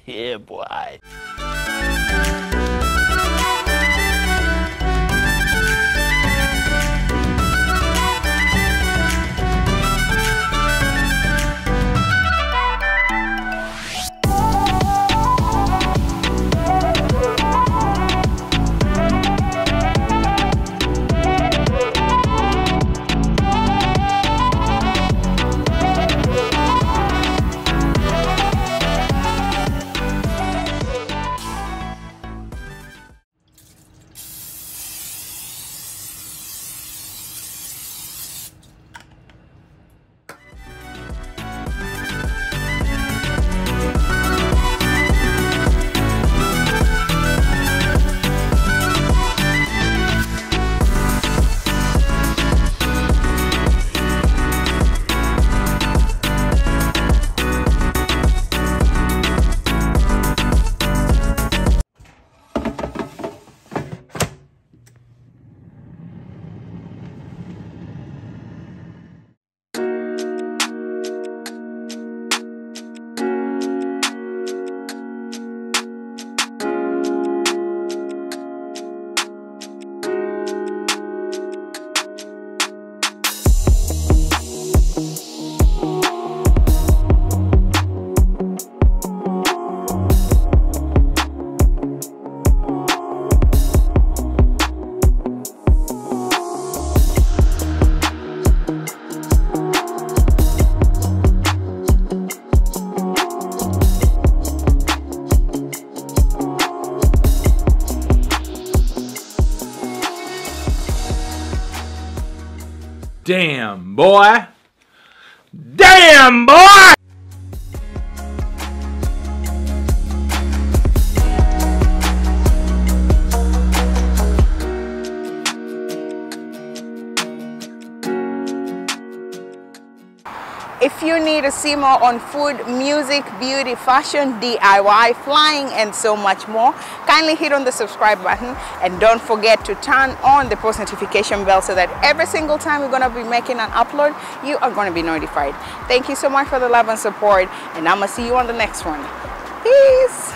Yeah, boy. Damn, boy. Damn, boy! If you need to see more on food, music, beauty, fashion, DIY, flying, and so much more, kindly hit on the subscribe button and don't forget to turn on the post notification bell so that every single time we're going to be making an upload, you are going to be notified. Thank you so much for the love and support, and I'm going to see you on the next one. Peace!